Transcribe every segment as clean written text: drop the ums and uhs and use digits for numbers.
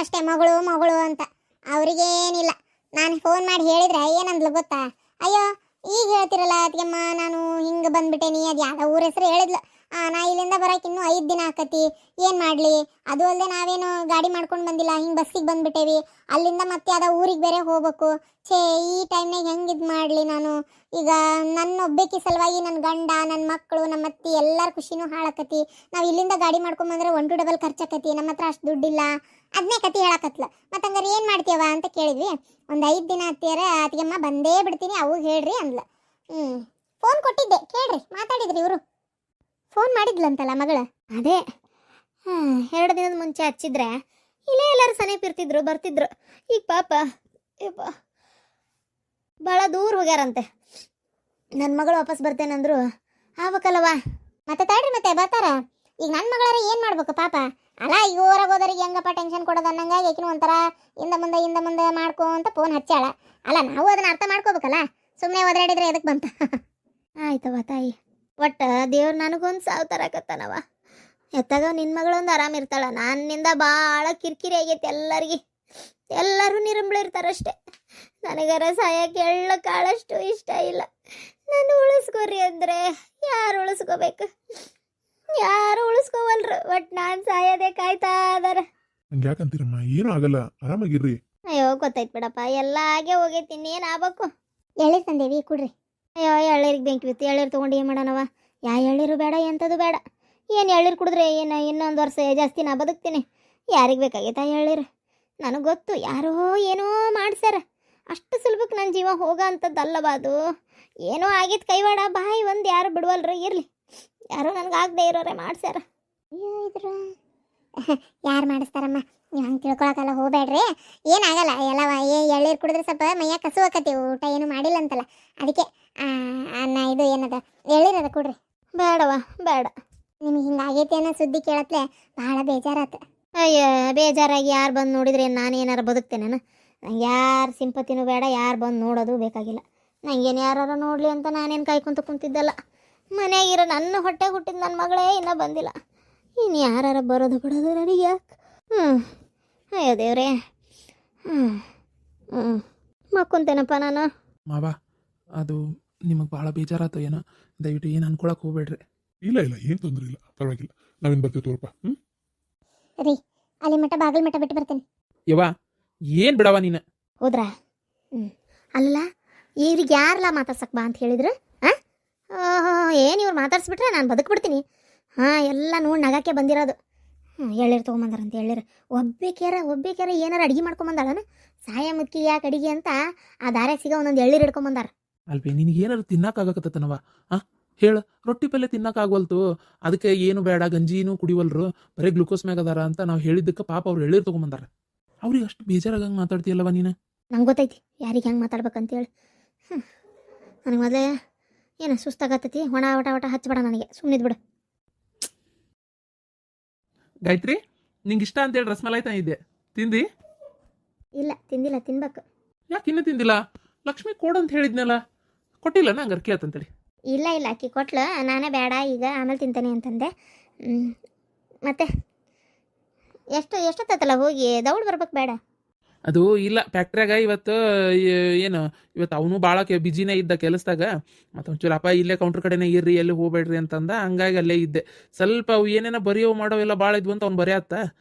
ಅಷ್ಟೇ ಮಗಳು ಮಗಳು ಅಂತ. ಅವ್ರಿಗೇನಿಲ್ಲ. ನಾನು ಫೋನ್ ಮಾಡಿ ಹೇಳಿದ್ರೆ ಏನಂದ್ಲು ಗೊತ್ತಾ? ಅಯ್ಯೋ ಈಗ ಹೇಳ್ತಿರಲ್ಲ ಅದಕ್ಕೆಮ್ಮ, ನಾನು ಹಿಂಗೆ ಬಂದ್ಬಿಟ್ಟೇನಿ, ಅದು ಯಾವ ಊರ ಹೆಸರು ಹೇಳಿದ್ಲು. ನಾ ಇಲ್ಲಿಂದ ಬರೋಕೆ ಇನ್ನೂ 5 ದಿನ ಆಕತಿ, ಏನು ಮಾಡಲಿ? ಅದು ಅಲ್ಲದೆ ನಾವೇನು ಗಾಡಿ ಮಾಡ್ಕೊಂಡು ಬಂದಿಲ್ಲ, ಹಿಂಗೆ ಬಸ್ಸಿಗೆ ಬಂದ್ಬಿಟ್ಟೇವಿ. ಅಲ್ಲಿಂದ ಮತ್ತೆ ಅದ ಊರಿಗೆ ಬೇರೆ ಹೋಗ್ಬೇಕು. ಛೇ, ಈ ಟೈಮ್ನಾಗ ಹೆಂಗೆ ಇದು ಮಾಡಲಿ ನಾನು? ಈಗ ನನ್ನ ಒಬ್ಬಾಕಿ ಸಲುವಾಗಿ ನನ್ನ ಗಂಡ, ನನ್ನ ಮಕ್ಕಳು, ನಮ್ಮ ಅತ್ತಿ ಎಲ್ಲರ ಖುಷಿನೂ ಹಾಳಾಕತಿ. ನಾವು ಇಲ್ಲಿಂದ ಗಾಡಿ ಮಾಡ್ಕೊಂಬಂದ್ರೆ 1 ಡಬಲ್ ಖರ್ಚಾಕತಿ, ನಮ್ಮ ಹತ್ರ ಅಷ್ಟು ದುಡ್ಡಿಲ್ಲ. ಅದನ್ನೇ ಕತಿ ಹೇಳಕತ್ಲ. ಮತ್ತು ಹಂಗಾರೆ ಏನು ಮಾಡ್ತೀವ ಅಂತ ಕೇಳಿದ್ವಿ. ಒಂದು 5 ದಿನ ಹತ್ತಿರ ಅತ್ತಿಗೆಮ್ಮ ಬಂದೇ ಬಿಡ್ತೀನಿ, ಅವಾಗ ಹೇಳ್ರಿ ಅಂದ್ಲ. ಫೋನ್ ಕೊಟ್ಟಿದ್ದೆ, ಕೇಳ್ರಿ, ಮಾತಾಡಿದ್ರಿ ಇವರು. ಫೋನ್ ಮಾಡಿದ್ಲಂತಲ್ಲ ಮಗಳ. ಅದೇ 2 ದಿನದ ಮುಂಚೆ ಹಚ್ಚಿದ್ರೆ ಇಲ್ಲೇ ಎಲ್ಲರೂ ಸನೇಪಿರ್ತಿದ್ರು, ಬರ್ತಿದ್ರು. ಈಗ ಪಾಪ ಭಾಳ ದೂರ ಹೋಗ್ಯಾರಂತೆ. ನನ್ನ ಮಗಳು ವಾಪಸ್ ಬರ್ತೇನಂದ್ರು ಆಗ್ಬೇಕಲ್ಲವಾ? ಮತ್ತೆ ತಡ್ರಿ, ಮತ್ತೆ ಬರ್ತಾರ. ಈಗ ನನ್ನ ಮಗಳಾರ ಏನು ಮಾಡ್ಬೇಕು ಪಾಪ? ಅಲ್ಲ, ಈಗ ಊರಾಗ ಹೋದರಿಗೆ ಹೆಂಗಪ್ಪ ಟೆನ್ಷನ್ ಕೊಡೋದು ಅನ್ನಂಗಾಗಿ ಆಕಿನೂ ಒಂಥರ ಹಿಂದೆ ಮುಂದೆ ಮಾಡ್ಕೊ ಅಂತ ಫೋನ್ ಹಚ್ಚಾಳ. ಅಲ್ಲ, ನಾವು ಅದನ್ನ ಅರ್ಥ ಮಾಡ್ಕೋಬೇಕಲ್ಲ. ಸುಮ್ಮನೆ ಒದರಾಡಿದ್ರೆ ಎದಕ್ಕೆ ಬಂತ? ಆಯ್ತವ ತಾಯಿ, ಒಟ್ಟು ದೇವ್ರು ನನಗೊಂದು ಸಾವು ತರಕತ್ತಾನವ. ಎತ್ತಾಗ ನಿನ್ನ ಮಗಳೊಂದು ಆರಾಮಿರ್ತಾಳ. ನನ್ನಿಂದ ಭಾಳ ಕಿರಿಕಿರಿ ಆಗೈತಿ ಎಲ್ಲರಿಗೆ. ಎಲ್ಲರೂ ನಿರಂಬಳಿರ್ತಾರಷ್ಟೆ. ನನಗರ ಸಾಯಕ್ಕೆ ಎಳ್ಳ ಕಾಳಷ್ಟು ಇಷ್ಟ ಇಲ್ಲ. ನಾನು ಉಳಿಸ್ಕೋರಿ ಅಂದರೆ ಯಾರು ಉಳಿಸ್ಕೋಬೇಕು? ಯಾರು ಉಳಿಸ್ಕೋವಲ್ರು. ಒಟ್ಟು ನಾನು ಸಾಯೋದೇ ಕಾಯ್ತಾ ಅದಾರ. ಹಂಗೆ ಯಾಕಂತೀರಮ್ಮ? ಏನೂ ಆಗಲ್ಲ, ಆರಾಮಾಗಿರ್ರಿ. ಅಯ್ಯೋ ಗೊತ್ತಾಯ್ತು ಬಿಡಪ್ಪ, ಎಲ್ಲ ಹಾಗೆ ಹೋಗೈತಿ. ಇನ್ನೇನು ಆಗ್ಬೇಕು? ಎಳ್ಳೀರು ತಂದೇವಿ, ಕುಡ್ರಿ. ಅಯ್ಯೋ ಎಳ್ಳೀರಿಗೆ ಬೆಂಕಿ ಬಿತ್ತು. ಎಳ್ಳೀರು ತೊಗೊಂಡು ಏನು ಮಾಡೋಣವ? ಎಳ್ಳೀರು ಬೇಡ, ಎಂಥದ್ದು ಬೇಡ. ಏನು ಎಳ್ಳೀರು ಕುಡಿದ್ರೆ ಏನು ಇನ್ನೊಂದು ವರ್ಷ ಜಾಸ್ತಿ ನಾ ಬದುಕ್ತೀನಿ. ಯಾರಿಗೆ ಬೇಕಾಗೈತಾ ಎಳ್ಳೀರು? ನನಗೆ ಗೊತ್ತು, ಯಾರೋ ಏನೋ ಮಾಡ್ಸ್ಯಾರ. ಅಷ್ಟು ಸುಲಭಕ್ಕೆ ನನ್ನ ಜೀವ ಹೋಗೋ ಅಂಥದ್ದಲ್ಲವ ಅದು. ಏನೋ ಆಗಿತ್ತು ಕೈವಾಡ, ಬಾಯಿ ಒಂದು ಯಾರು ಬಿಡುವಲ್ರು. ಇರಲಿ, ಯಾರೋ ನನಗಾಗದೆ ಇರೋರೆ ಮಾಡ್ಸ್ಯಾರ. ಅಯ್ಯೋ ಇದ್ರ ಯಾರು ಮಾಡಿಸ್ತಾರಮ್ಮ? ನೀವು ಹಂಗೆ ತಿಳ್ಕೊಳಕ್ಕೆಲ್ಲ ಹೋಗ್ಬೇಡ್ರಿ. ಏನಾಗಲ್ಲ, ಎಲ್ಲ ಎಳ್ಳೀರು ಕುಡಿದ್ರೆ ಸ್ವಲ್ಪ ಮೈಯಾಗ ಕಸು ಹಾಕತಿ. ಊಟ ಏನು ಮಾಡಿಲ್ಲ ಅಂತಲ್ಲ, ಅದಕ್ಕೆ ಅನ್ನ ಇದು ಏನದ ಎಳ್ಳೀರದ ಕೊಡ್ರಿ. ಬೇಡವ ಬೇಡ. ನಿಮಗೆ ಹಿಂಗಾಗೈತಿ ಅನ್ನೋ ಸುದ್ದಿ ಕೇಳತ್ಲೆ ಭಾಳ ಬೇಜಾರಾತು. ಅಯ್ಯೋ, ಬೇಜಾರಾಗಿ ಯಾರು ಬಂದು ನೋಡಿದ್ರೆ ನಾನು ಏನಾರು ಬದುಕ್ತೇನೆ? ನಂಗೆ ಯಾರು ಸಿಂಪತಿನೂ ಬೇಡ, ಯಾರು ಬಂದು ನೋಡೋದು ಬೇಕಾಗಿಲ್ಲ. ನಂಗೇನು ಯಾರು ನೋಡಲಿ ಅಂತ ನಾನೇನು ಕಾಯ್ಕೊಂತ ಕುಂತಿದ್ದಲ್ಲ. ಮನೆಯಾಗಿರೋ ನನ್ನ ಹೊಟ್ಟೆ ಹುಟ್ಟಿದ ನನ್ನ ಮಗಳೇ ಇನ್ನೂ ಬಂದಿಲ್ಲ. ಇನ್ನು ಯಾರು ಬರೋದು ಬಿಡೋದು ನನಗೆ ಯಾಕೆ? ಅಯ್ಯೋ ದೇವ್ರೇ. ಮಕ್ಕೊಂತೇನಪ್ಪ ನಾನು. ಮಾವ, ಅದು ನಿಮಗೆ ಭಾಳ ಬೇಜಾರಾಯ್ತು ಏನೋ. ದಯವಿಟ್ಟು ಏನು ಅನ್ಕೊಳಕ್ಕೆ ಹೋಗ್ಬೇಡ್ರಿ. ಇಲ್ಲ ಇಲ್ಲ, ಏನು ತೊಂದರೆ ಇಲ್ಲ, ಪರವಾಗಿಲ್ಲ. ನಾವೇನು ಬರ್ತೀವಿ ತೋರಪ್ಪ. ರೀ, ಅಲ್ಲಿ ಮಠ ಬಾಗಿಲು ಮಠ ಬಿಟ್ಟು ಬರ್ತೇನೆ. ಯವ್ವ, ಏನು ಬಿಡವ ನೀನು? ಹೋದ್ರಾ? ಅಲ್ಲ, ಇವ್ರಿಗೆ ಯಾರಲ್ಲ ಮಾತಾಡ್ಸಕ್ ಬಾ ಅಂತ ಹೇಳಿದ್ರು? ಏನು ಇವ್ರು ಮಾತಾಡ್ಸ್ಬಿಟ್ರೆ ನಾನು ಬದುಕ್ಬಿಡ್ತೀನಿ. ಎಲ್ಲ ನೋಡಿ ನಗಕ್ಕೆ ಬಂದಿರೋದು. ಎಳ್ಳೀರು ತೊಗೊಂಬಂದಾರಂತ. ಎಳ್ಳೀರು ಒಬ್ಬೇಕ್ಯಾರ ಏನಾರು ಅಡುಗೆ ಮಾಡ್ಕೊಂಬಂದಾಳನ? ಸಾಯ ಮುಕ್ಕಿ ಯಾಕೆ ಅಡಿಗೆ ಅಂತ ಆ ದಾರೆ ಸಿಗ ಒಂದೊಂದು ಎಳ್ಳೀರು ಹಿಡ್ಕೊಂಬಂದಾರ. ಅಲ್ವೇ, ನಿನಗೆ ಏನಾರು ತಿನ್ನಕ್ಕಾಗತ್ತನವ? ಹೇಳು, ರೊಟ್ಟಿ ಪಲ್ಯ ತಿನ್ನಕ್ಕಾಗವಲ್ತು, ಅದಕ್ಕೆ ಏನು ಬೇಡ, ಗಂಜಿನೂ ಕುಡಿವಲ್ರು, ಬರೀ ಗ್ಲೂಕೋಸ್ ಮ್ಯಾಗ ಅದಾರ ಅಂತ ನಾವು ಹೇಳಿದ್ದಕ್ಕೆ ಪಾಪ ಅವ್ರು ಎಳ್ಳೀರು ತೊಗೊಂಬಂದಾರ. ಅವ್ರಿಗೆ ಅಷ್ಟು ಬೇಜಾರಾಗಂಗೆ ಮಾತಾಡ್ತೀಯಲ್ಲವ ನೀನು? ನಂಗೆ ಗೊತ್ತೈತಿ ಯಾರಿಗೆ ಹೆಂಗೆ ಮಾತಾಡ್ಬೇಕಂತೇಳಿ. ನನಗೆ ಮೊದಲೇ ಏನು ಸುಸ್ತಾಗತ್ತೈತಿ. ಒಟ ಹಚ್ಚಬೇಡ ನನಗೆ, ಸುಮ್ಮನಿದ್ ಬಿಡು. ಗಾಯತ್ರಿ, ನಿಂಗೆ ಇಷ್ಟ ಅಂತೇಳಿ ರಸಮಲೈ ತಂದಿದ್ದೆ, ತಿಂದಿ? ಇಲ್ಲ, ತಿಂದಿಲ್ಲ, ತಿನ್ಬೇಕು. ಯಾಕೆ ಇನ್ನೂ ತಿಂದಿಲ್ಲ? ಲಕ್ಷ್ಮಿ ಕೊಡಂತ ಹೇಳಿದ್ನಲ್ಲ, ಕೊಟ್ಟಿಲ್ಲ ನಂಗಾರ ಕೇಳ್ತಂತೇಳಿ. ಇಲ್ಲ ಆಕಿ ಕೊಟ್ಲು, ನಾನೇ ಬೇಡ ಈಗ ಆಮೇಲೆ ತಿಂತಾನೆ ಅಂತಂದೆ. ಮತ್ತೆ ಎಷ್ಟೊತ್ತಲ್ಲ ಹೋಗಿ ದೌಡ್ ಬರ್ಬೇಕು ಬೇಡ? ಅದು ಇಲ್ಲ, ಫ್ಯಾಕ್ಟ್ರಿಯಾಗ ಇವತ್ತು ಇವತ್ತು ಅವನು ಭಾಳ ಬಿಜಿನೇ ಇದ್ದ ಕೆಲಸದಾಗ. ಮತ್ತು ಒಂಚೂರಪ್ಪ ಇಲ್ಲೇ ಕೌಂಟ್ರ್ ಕಡೆನೇ ಇರ್ರಿ, ಎಲ್ಲಿ ಹೋಗ್ಬೇಡ್ರಿ ಅಂತಂದ. ಹಂಗಾಗಿ ಅಲ್ಲೇ ಇದ್ದೆ. ಸ್ವಲ್ಪ ಅವು ಏನೇನೋ ಬರೆಯೋ ಮಾಡೋ ಎಲ್ಲ ಭಾಳ ಇದ್ವು ಅಂತ ಅವ್ನು ಬರೆಯತ್ತ.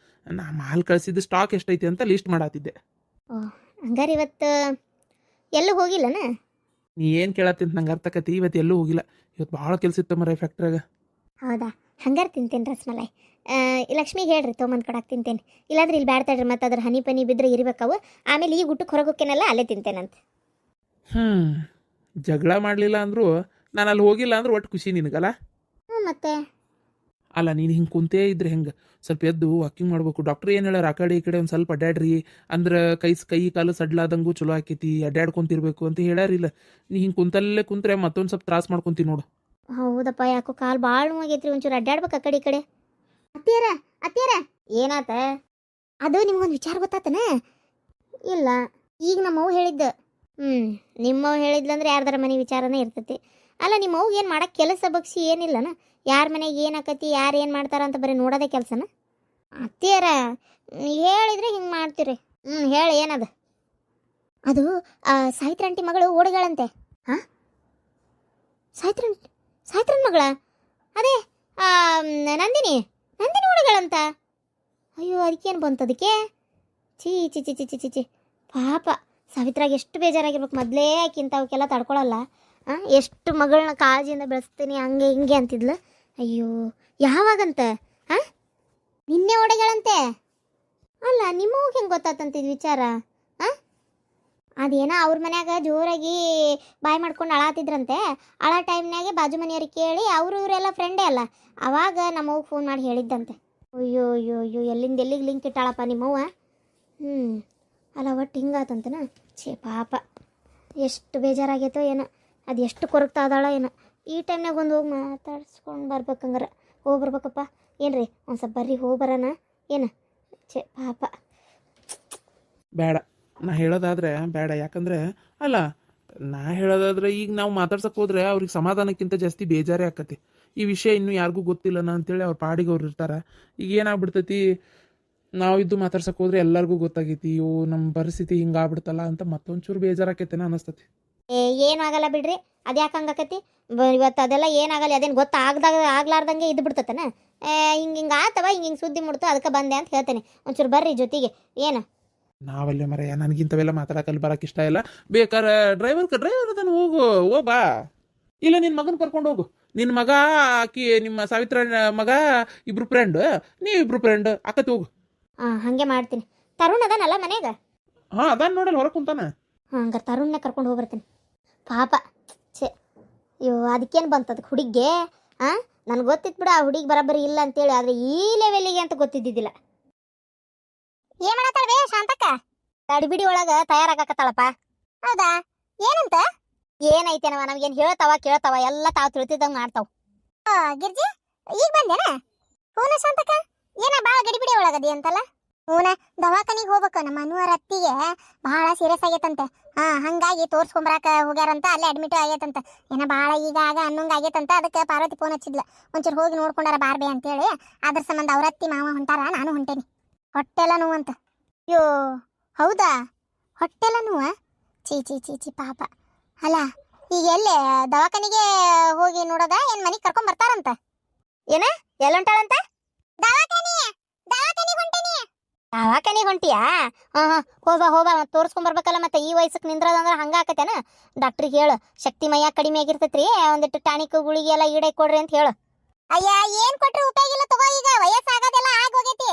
ನಾ ಮಾಲ್ ಕಳಿಸಿದ್ದು ಸ್ಟಾಕ್ ಎಷ್ಟೈತಿ ಅಂತ ಲಿಸ್ಟ್ ಮಾಡತ್ತಿದ್ದೆ. ಹಂಗಾರೆ ಇವತ್ತು ಎಲ್ಲೂ ಹೋಗಿಲ್ಲನ? ನೀ ಏನು ಕೇಳತ್ತಿ ನಂಗೆ ಅರ್ಥಕತಿ. ಇವತ್ತು ಎಲ್ಲೂ ಹೋಗಿಲ್ಲ, ಇವತ್ತು ಭಾಳ ಕೆಲಸ ಇತ್ತು ಮರ ಫ್ಯಾಕ್ಟ್ರಿಯಾಗ. ಹೌದಾ? ಹಂಗಾರೆ ತಿಂತೇನೆ ರಸಮಲೈ. ಲಕ್ಷ್ಮಿಗೆ ಹೇಳ್ರಿ ತೊಗೊಂಬಂದು ಕೊಡಕ್ಕೆ ತಿಂತೇನೆ. ಇಲ್ಲಾಂದ್ರೆ ಇಲ್ಲಿ ಬ್ಯಾಡ್ತಾಡ್ರಿ, ಮತ್ತು ಅದ್ರ ಹನಿ ಪನಿ ಬಿದ್ದರೆ ಇರಬೇಕವು. ಆಮೇಲೆ ಈ ಊಟಕ್ಕೆ ಹೊರಗೆ ಹೋಗ್ತೇನಲ್ಲ, ಅಲ್ಲೇ ತಿಂತೇನಂತೆ. ಜಗಳ ಮಾಡಲಿಲ್ಲ ಅಂದರೂ ನಾನು ಅಲ್ಲಿ ಹೋಗಿಲ್ಲ ಅಂದ್ರೆ ಒಟ್ಟು ಖುಷಿ ನಿನಗಲ್ಲ? ಮತ್ತೆ ಅಲ್ಲ, ನೀನು ಹಿಂಗೆ ಕುಂತೇ ಇದ್ರೆ ಹೆಂಗೆ? ಸ್ವಲ್ಪ ಎದ್ದು ವಾಕಿಂಗ್ ಮಾಡ್ಬೇಕು. ಡಾಕ್ಟ್ರ್ ಏನು ಹೇಳ್ಯಾರ, ಆ ಕಡೆ ಈ ಕಡೆ ಒಂದು ಸ್ವಲ್ಪ ಅಡ್ಡಾಡ್ರಿ, ಅಂದ್ರೆ ಕೈ ಕಾಲು ಸಡ್ಲಾದಂಗೂ ಚಲೋ ಆಕೈತಿ, ಅಡ್ಡಾಡ್ಕೊಂತಿರ್ಬೇಕು ಅಂತ ಹೇಳ್ಯಾರಿಲ್ಲ. ನೀ ಹಿಂಗೆ ಕುಂತಲ್ಲೇ ಕುಂತ್ರೆ ಮತ್ತೊಂದು ಸ್ವಲ್ಪ ತ್ರಾಸ ಮಾಡ್ಕೊಂತೀನಿ ನೋಡು. ಹೌದಪ್ಪ, ಯಾಕೋ ಕಾಲು ಭಾಳ ನೋವಾಗೈತ್ರಿ. ಒಂಚೂರು ಅಡ್ಡಾಡ್ಬೇಕು ಆ ಕಡೆ ಈ ಕಡೆ. ಅತ್ತೀರ ಏನಾತ? ಅದು ನಿಮ್ಗೊಂದು ವಿಚಾರ ಗೊತ್ತಾತನ? ಇಲ್ಲ, ಈಗ ನಮ್ಮವ್ವ ಹೇಳಿದ್ದ. ನಿಮ್ಮವ್ವ ಹೇಳಿದ್ಲಂದ್ರೆ ಯಾರ್ದಾರ ಮನೆ ವಿಚಾರನೇ ಇರ್ತೈತಿ. ಅಲ್ಲ, ನಿಮ್ಮವ್ಗೆ ಏನು ಮಾಡಕ್ಕೆ ಕೆಲಸ ಬಗ್ಸಿ ಏನಿಲ್ಲನ? ಯಾರ ಮನೆಗೆ ಏನಾಕತಿ, ಯಾರು ಏನು ಮಾಡ್ತಾರ ಅಂತ ಬರೀ ನೋಡೋದೇ ಕೆಲಸನ? ಅತ್ತಿಯರ ಹೇಳಿದ್ರೆ ಹಿಂಗೆ ಮಾಡ್ತೀರಿ. ಹೇಳಿ ಏನದ? ಅದು ಸಾಯಿತ್ರಂಟಿ ಮಗಳು ಓಡಿಗಳಂತೆ. ಹಾಂ, ಸಾಯಿತ್ರನ್ ಮಗಳ? ಅದೇ ನಂದಿನಿ ಓಡಿಗಳಂತ. ಅಯ್ಯೋ, ಅದಕ್ಕೇನು ಬಂತು ಅದಕ್ಕೆ? ಚೀ ಚಿ ಚಿ ಚಿ ಚಿ ಚಿ ಚಿ ಪಾಪ ಸಾವಿತ್ರಾಗ ಎಷ್ಟು ಬೇಜಾರಾಗಿರ್ಬೇಕು. ಮೊದಲೇ ಆಕಿಂತ ಅವಕ್ಕೆಲ್ಲ ತಡ್ಕೊಳಲ್ಲ. ಎಷ್ಟು ಮಗಳನ್ನ ಕಾಳಜಿಯಿಂದ ಬೆಳೆಸ್ತೀನಿ ಹಂಗೆ ಹಿಂಗೆ ಅಂತಿದ್ಲು. ಅಯ್ಯೋ, ಯಾವಾಗಂತ? ಹಾಂ, ನಿನ್ನೆ ಓಡಿಗಳಂತೆ. ಅಲ್ಲ, ನಿಮಗೂ ಹೆಂಗೆ ಗೊತ್ತಾತಂತಿದ್ ವಿಚಾರ? ಹಾಂ, ಅದೇನೋ ಅವ್ರ ಮನ್ಯಾಗ ಜೋರಾಗಿ ಬಾಯಿ ಮಾಡ್ಕೊಂಡು ಅಳಾತಿದ್ರಂತೆ. ಅಳ ಟೈಮ್ನಾಗೆ ಬಾಜು ಮನೆಯವ್ರಿಗೆ ಕೇಳಿ ಅವರು ಇವರೆಲ್ಲ ಫ್ರೆಂಡೇ ಅಲ್ಲ, ಅವಾಗ ನಮ್ಮವ್ಗೆ ಫೋನ್ ಮಾಡಿ ಹೇಳಿದ್ದಂತೆ. ಅಯ್ಯೋ ಅಯ್ಯೋ ಅಯ್ಯೋ, ಎಲ್ಲಿಂದ ಎಲ್ಲಿಗೆ ಲಿಂಕ್ ಇಟ್ಟಾಳಪ್ಪ ನಿಮ್ಮವ್ವ. ಅಲ್ಲ, ಒಟ್ಟು ಹಿಂಗಾತಂತನ. ಛೇ ಪಾಪ, ಎಷ್ಟು ಬೇಜಾರಾಗೈತೋ ಏನೋ. ಅದು ಎಷ್ಟು ಕೊರಗ್ತಾ ಅದಾಳೋ ಏನೋ. ಈ ಟೈಮ್ನಾಗ ಒಂದು ಹೋಗಿ ಮಾತಾಡ್ಸ್ಕೊಂಡು ಬರ್ಬೇಕಂಗಾರೆ. ಹೋಗಿ ಬರ್ಬೇಕಪ್ಪ. ಏನ್ರಿ ಒಂದು ಸ್ವಲ್ಪ ಬರ್ರಿ, ಹೋಗಿ ಬರೋಣ ಏನು? ಛೇ ಪಾಪ. ಬೇಡ, ನಾ ಹೇಳೋದಾದ್ರೆ ಬೇಡ. ಯಾಕಂದ್ರೆ ಅಲ್ಲ, ನಾ ಹೇಳೋದಾದ್ರೆ ಈಗ ನಾವು ಮಾತಾಡ್ಸಕ್ಕೆ ಹೋದ್ರೆ ಅವ್ರಿಗೆ ಸಮಾಧಾನಕ್ಕಿಂತ ಜಾಸ್ತಿ ಬೇಜಾರೇ ಆಕತಿ. ಈ ವಿಷಯ ಇನ್ನೂ ಯಾರಿಗೂ ಗೊತ್ತಿಲ್ಲನ ಅಂತೇಳಿ ಅವ್ರ ಪಾಡಿಗೆ ಅವ್ರು ಇರ್ತಾರೆ. ಈಗ ಏನಾಗ್ಬಿಡ್ತೈತಿ, ನಾವು ಇದ್ದು ಮಾತಾಡ್ಸಕ್ಕೆ ಹೋದ್ರೆ ಎಲ್ಲರಿಗೂ ಗೊತ್ತಾಗೈತಿ, ಇವು ನಮ್ಮ ಪರಿಸ್ಥಿತಿ ಹಿಂಗಾಗ್ಬಿಡ್ತಲ್ಲ ಅಂತ ಮತ್ತೊಂಚೂರು ಬೇಜಾರಾಕೈತೇನ ಅನಿಸ್ತತಿ. ಏನೂ ಆಗಲ್ಲ ಬಿಡ್ರಿ. ಅದು ಯಾಕೆ ಹಂಗಾಕತಿ? ಇವತ್ತು ಅದೆಲ್ಲ ಏನಾಗಲ್ಲ. ಅದೇನು ಆಗ್ಲಾರ್ದಂಗೆ ಇದ್ದು ಬಿಡ್ತತನ. ಹಿಂಗೆ ಆತವ, ಹಿಂಗೆ ಸುದ್ದಿ ಮುಡ್ತು, ಅದಕ್ಕೆ ಬಂದೆ ಅಂತ ಹೇಳ್ತೇನೆ. ಒಂಚೂರು ಬರ್ರಿ ಜೊತೆಗೆ. ಏನು ನಾವಲ್ಲೇ ಮರೆಯ, ನನಗಿಂತವೆಲ್ಲ ಮಾತಾಡಕಲ್ಲಿ ಬರಕ್ಕೆ ಇಷ್ಟ ಇಲ್ಲ. ಬೇಕಾರೆ ಡ್ರೈವರ್ ಅದನ್ನು ಹೋಗು ಬಾ. ಇಲ್ಲ, ನಿನ್ನ ಮಗನ ಕರ್ಕೊಂಡು ಹೋಗು. ನಿನ್ನ ಮಗ ಆಕಿ ನಿಮ್ಮ ಸಾವಿತ್ರ ಮಗ ಇಬ್ರು ಫ್ರೆಂಡ್, ನೀವಿಬ್ರು ಫ್ರೆಂಡ್ ಆಕತಿ ಹೋಗು. ಹಾಗೆ ಮಾಡ್ತೀನಿ. ತರುಣ್ ಅದಾನಲ್ಲ ಮನೆಯಾಗ? ಹಾಂ, ಅದಾನ ನೋಡಲ್ಲ, ಹೊರಗೆ ಕುಂತಾನ. ಹಂಗಾರೆ ತರುಣ್ನ ಕರ್ಕೊಂಡು ಹೋಗ್ಬರ್ತೀನಿ. ಪಾಪ, ಛೇ ಅಯ್ಯೋ, ಅದಕ್ಕೇನು ಬಂತು ಅದಕ್ಕೆ ಹುಡುಗಿಗೆ? ನನಗೆ ಗೊತ್ತಿತ್ತು ಬಿಡ ಆ ಹುಡುಗಿ ಬರೋಬ್ಬರಿ ಇಲ್ಲ ಅಂತೇಳಿ. ಆದರೆ ಈ ಲೆವೆಲಿಗೆ ಅಂತ ಗೊತ್ತಿದ್ದಿದ್ದಿಲ್ಲ. ಏನ್ ಮಾಡತ್ತಾಳ್ಬೇ ಶಾಂತಕ್ಕ? ತಡಿಬಿಡಿ ಒಳಗೆ ತಯಾರಾಗಕತ್ತಾಳಪ್ಪ. ಹೌದಾ? ಏನಂತ? ಏನೈತೇನವ, ನಮ್ಗೇನು ಹೇಳ್ತಾವ ಕೇಳ್ತಾವ, ಎಲ್ಲ ತಾವು ತಿಳಿತಿದ್ದಂಗೆ ಮಾಡ್ತಾವ. ಗಿರ್ಜಿ, ಈಗ ಬಂದೇನ? ಹೂನ ಶಾಂತಕ್ಕ, ಏನ ಭಾಳ ಗಡಿಬಿಡಿ ಒಳಗದಿ ಅಂತಲ್ಲ? ಹೂನ, ದವಾಖಾನಿಗೆ ಹೋಗ್ಬೇಕು. ನಮ್ಮ ಅನುವರ ಅತ್ತಿಗೆ ಭಾಳ ಸೀರಿಯಸ್ ಆಗೈತಂತೆ. ಹಂಗಾಗಿ ತೋರ್ಸ್ಕೊಂಬರಾಕ ಹೋಗ್ಯಾರಂತ, ಅಲ್ಲೇ ಅಡ್ಮಿಟ್ ಆಗೈತಂತ. ಏನ ಭಾಳ ಈಗ ಆಗ ಅನ್ನೋಂಗೆ ಆಗೈತಂತ. ಅದಕ್ಕೆ ಪಾರ್ವತಿ ಫೋನ್ ಹಚ್ಚಿದ್ಲ, ಒಂಚೂರು ಹೋಗಿ ನೋಡ್ಕೊಂಡಾರ ಬಾರ್ಬೆ ಅಂತೇಳಿ. ಅದ್ರ ಸಂಬಂಧ ಅವ್ರ ಅತ್ತಿ ಮಾವ ಹೊಂಟಾರ, ನಾನು ಹೊಂಟೇನಿ. ಹೊಟ್ಟೆಲ್ಲ ನೋವು ಅಂತ. ಅಯ್ಯೋ, ಹೌದಾ? ಹೊಟ್ಟೆಲ್ಲ ನೋವ? ಚೀ ಚೀ ಚೀ ಚಿ ಪಾಪ. ಅಲ್ಲ, ಈಗ ಎಲ್ಲೇ ದವಾಖಾನಿಗೆ ಹೋಗಿ ನೋಡೋದ, ಏನು ಮನೆಗೆ ಕರ್ಕೊಂಡ್ ಬರ್ತಾರಂತ? ಏನ ಎಲ್ಲೊಂಟಾಳಂತ? ದವಾಖಾನಿಗೆ ಹೊಂಟಿಯಾ? ಹೋಬಾ ಮತ್ತೆ ತೋರಿಸ್ಕೊಂಬರ್ಬೇಕಲ್ಲ. ಮತ್ತೆ ಈ ವಯಸ್ಸಕ್ಕೆ ನಿಂದ್ರದಂದ್ರೆ ಹಂಗಾಕತ್ತೇನ? ಡಾಕ್ಟ್ರಿಗೆ ಹೇಳು, ಶಕ್ತಿ ಮೈಯಾಗ ಕಡಿಮೆ ಆಗಿರ್ತೈತ್ರಿ, ಒಂದಿಟ್ಟು ಟಾನಿಕ್ ಗುಳಿಗೆ ಎಲ್ಲ ಈಡೈ ಕೊಡ್ರಿ ಅಂತ ಹೇಳು. ಅಯ್ಯ, ಏನ್ ಕೊಟ್ರೆ ಉಪಯೋಗ ಇಲ್ಲ ತಗೋ, ಈಗ ವಯಸ್ಸಾಗೋದೆಲ್ಲ ಆಗೋಗೈತಿ.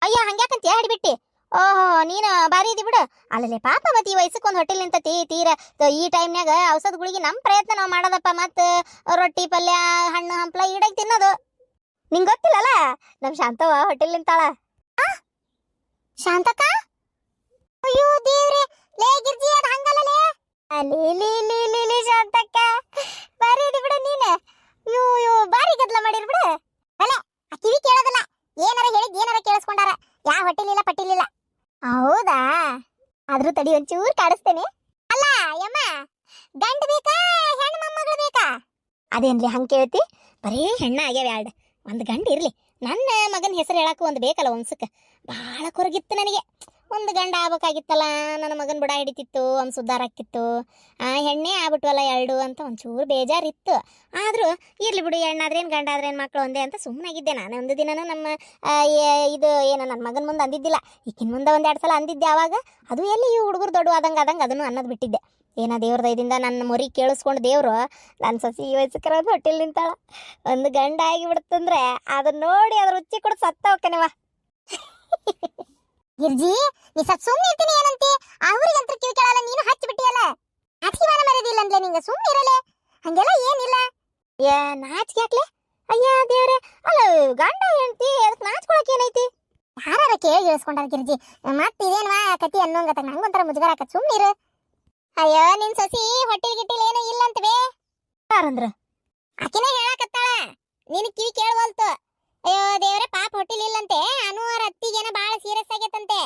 ಅಯ್ಯ, ಹಂಗ್ಯಾಕಂತ ಹೇಳಿಬಿಟ್ಟಿ? ಓಹೋ, ನೀನು ಬಾರಿ ಇದಿ ಬಿಡು. ಅಲ್ಲೇ ಪಾಪ, ಮತ್ತೆ ಈ ವಯಸ್ಸಕ್ಕೆ ಒಂದು ಹೊಟ್ಟೆಲ್ ನಿಂತತಿ ತೀರ. ಈ ಟೈಮ್ನಾಗ ಔಷಧ ಗುಳಿಗೆ ನಮ್ಮ ಪ್ರಯತ್ನ ನಾವು ಮಾಡೋದಪ್ಪ. ಮತ್ತು ರೊಟ್ಟಿ ಪಲ್ಯ ಹಣ್ಣು ಹಂಪ್ಲ ಈಡಾಗಿ ತಿನ್ನೋದು. ನಿಂಗೆ ಗೊತ್ತಿಲ್ಲಲ್ಲ, ನಮ್ಮ ಶಾಂತವ ಹೊಟ್ಟೆಲ್ ನಿಂತಾಳ. ಶಾಂತಕ್ಕ? ಅಯ್ಯೋ ದೇವ್ರೆ, ಲೇ ಗಿರ್ಜಿ, ಅದು ಹಂಗಲ್ಲಲೇ. ಲೀ ಶಾಂತಕ್ಕ, ಬಾರಿ ಇದಿ ಬಿಡು ನೀನು. ಅಯ್ಯೋ, ಬಾರಿ ಗದ್ಲ ಮಾಡಿರ್ ಬಿಡು. ಅಲ್ಲ, ಆ ಕಿವಿ ಕೇಳೋದಲ್ಲ, ಏನಾರ ಹೇಳಿದ್ ಏನಾರ ಕೇಳಿಸ್ಕೊಂಡಾರ. ಯಾವ ಹೊಟ್ಟಿಲಿಲ್ಲ ಪಟ್ಟಿಲಿಲ್ಲ. ಹೌದಾ? ಆದ್ರೂ ತಡಿ, ಒಂಚೂರು ಕಾಡಿಸ್ತೇನೆ. ಅಲ್ಲ ಯಮ್ಮ, ಗಂಡು ಬೇಕಾ ಹೆಣ್ಣು ಮೊಮ್ಮಗಳು ಬೇಕಾ? ಅದೇನ್ಲಿ ಹಂಗೆ ಕೇಳ್ತಿ? ಬರೀ ಹೆಣ್ಣ ಆಗ್ಯಾವ ಎರಡು. ಒಂದು ಗಂಡು ಇರ್ಲಿ. ನನ್ನ ಮಗನ ಹೆಸರು ಹೇಳಕ್ಕೂ ಒಂದು ಬೇಕಲ್ಲ ವಂಶಕ್ಕೆ. ಭಾಳ ಕೊರಗಿತ್ತು ನನಗೆ. ಒಂದು ಗಂಡ ಆಗ್ಬೇಕಾಗಿತ್ತಲ್ಲ, ನನ್ನ ಮಗನ ಬುಡ ಹಿಡಿತಿತ್ತು, ಅವ್ನು ಸುದ್ದಾರ ಆಗ್ತಿತ್ತು. ಹೆಣ್ಣೆ ಆಗ್ಬಿಟ್ವಲ್ಲ ಎರಡು ಅಂತ ಒಂಚೂರು ಬೇಜಾರಿತ್ತು. ಆದರೂ ಇರ್ಲಿ ಬಿಡು, ಹೆಣ್ಣಾದ್ರೇನು ಗಂಡಾದ್ರೇನು ಮಕ್ಕಳು ಒಂದೇ ಅಂತ ಸುಮ್ಮನಾಗಿದ್ದೆ ನಾನು. ಒಂದು ದಿನನೂ ನಮ್ಮ ಇದು ಏನು ನನ್ನ ಮಗನ ಮುಂದೆ ಅಂದಿದ್ದಿಲ್ಲ. ಈಕಿನ ಮುಂದೆ ಒಂದೆರಡು ಸಲ ಅಂದಿದ್ದೆ. ಆವಾಗ ಅದು ಎಲ್ಲಿ ಈ ಹುಡುಗರು ದೊಡ್ಡ ಆದಂಗೆ ಅದನ್ನು ಅನ್ನೋದು ಬಿಟ್ಟಿದ್ದೆ. ಏನೋ ದೇವ್ರ ದಯದಿಂದ ನನ್ನ ಮೊರಿ ಕೇಳಿಸ್ಕೊಂಡು ದೇವರು ನನ್ನ ಸಸಿ ಈ ವಯಸ್ಸಕ್ಕೆ ಹೊಟ್ಟೆಲ್ ನಿಂತಾಳ. ಒಂದು ಗಂಡ ಆಗಿಬಿಡ್ತಂದ್ರೆ ಅದನ್ನ ನೋಡಿ ಅದ್ರ ರುಚಿ ಕೂಡ ಸತ್ತ ಹೋಗ್ಕನವ. ಗಿರ್ಜಿ, ನೀ ಸ್ವಲ್ಪ ಸುಮ್ಮನೆ ಇರ್ತೀನಿ ಏನಂತಿ? ಅವ್ರಿಗಂತ ಕಿವಿ ಕೇಳಲ್ಲ, ನೀನು ಹಚ್ಚಿಬಿಟ್ಟಿಯಲ್ಲ. ಅತಿಮಾನ ಮರ್ಯಾದಿಲ್ಲ ಅಂದ್ಲೆ ನಿಂಗೆ, ಸುಮ್ಮನೆ ಇರಲೆ. ಹಂಗೆಲ್ಲ ಏನಿಲ್ಲ. ನಾಚಿಕೆ ಹಾಕ್ಲೆ? ಅಯ್ಯ ದೇವ್ರೆ, ಅಲ್ಲ ಗಂಡ ಹೆಂಡ್ತಿ ಅದಕ್ಕೆ ನಾಚ್ಕೊಳಕ್ಕೆ ಏನೈತಿ? ಯಾರ ಕೇಳಿ ಇಳಿಸ್ಕೊಂಡಾರ ಗಿರ್ಜಿ. ಮತ್ತೆ ಇದೇನ್ವಾ ಕತಿ ಅನ್ನೋಂಗತ್ತ, ನಂಗೊಂಥರ ಮುಜುಗರ ಆಕತ್. ಸುಮ್ಮನಿರು. ಅಯ್ಯೋ, ನಿನ್ ಸಸಿ ಹೊಟ್ಟಿಲ್ ಗಿಟ್ಟಿಲ್ ಏನೂ ಇಲ್ಲ ಅಂತವೇ. ಯಾರಂದ್ರ? ಆಕಿನೇ ಹೇಳಕತ್ತಾಳ, ನೀನು ಕಿವಿ ಕೇಳವಲ್ತು. ಅಯ್ಯೋ ದೇವ್ರೆ, ಪಾಪ ಹೊಟ್ಟಿಲಿಲ್ಲಂತೆ. ಅನುವರ ಅತ್ತಿಗೇನ ಭಾಳ ಸೀರಿಯಸ್ ಆಗೈತಂತೆ.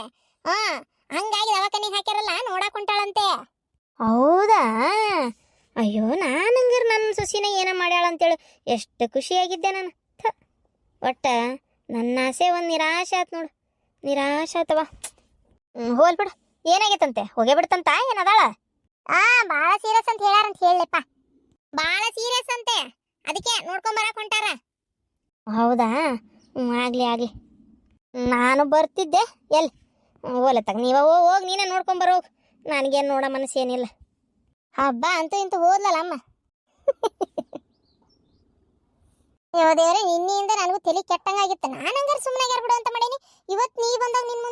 ಹಂಗಾಗಿ ದವಾಖಾನಿಗೆ ಹಾಕ್ಯಾರಲ್ಲ, ನೋಡಕ್ ಹೊಂಟಾಳಂತೆ. ಹೌದಾ? ಅಯ್ಯೋ, ನಾನಂಗಾರ ನನ್ನ ಸೊಸಿನ ಏನ ಮಾಡ್ಯಾಳ ಅಂತೇಳಿ ಎಷ್ಟು ಖುಷಿಯಾಗಿದ್ದೆ ನಾನು. ಒಟ್ಟ ನನ್ನ ಆಸೆ ಒಂದು ನಿರಾಶೆ ಆತ್ ನೋಡು, ನಿರಾಶೆ ಆತವ. ಹೋಲ್ ಬಿಡು, ಏನಾಗೈತಂತೆ? ಹೋಗೇ ಬಿಡ್ತಂತ ಏನದಾಳ? ಭಾಳ ಸೀರಿಯಸ್ ಅಂತ ಹೇಳಾರಂತ ಹೇಳಪ್ಪ. ಭಾಳ ಸೀರಿಯಸ್ ಅಂತೆ, ಅದಕ್ಕೆ ನೋಡ್ಕೊಂಬರಕ್ ಹೊಂಟಾರ. ಹೌದಾ? ಆಗ್ಲಿ ಆಗ್ಲಿ, ನಾನು ಬರ್ತಿದ್ದೆ. ಎಲ್ಲಿ ಹೋಲತ್ತಾಗ ನೀವ ಹೋಗಿ ನೀನೇ ನೋಡ್ಕೊಂಬರೋಗಿ, ನನಗೇನು ನೋಡೋ ಮನಸ್ಸೇನಿಲ್ಲ. ಹಬ್ಬ ಅಂತೂ ಇಂತೂ ಹೋದ್ಲಲ್ಲ ಅಮ್ಮ. ದೇವ್ರೆ, ನಿನ್ನೆಯಿಂದ ನನಗೂ ತಲೆ ಕೆಟ್ಟಂಗಾಗಿತ್ತು. ನಾನು ಹಂಗಾರೆ ಸುಮ್ಮನೆ ಬಿಡು ಅಂತ ಮಾಡೀನಿ. ಇವತ್ತು ನೀ ಬಂದಾಗ ನಿನ್ನ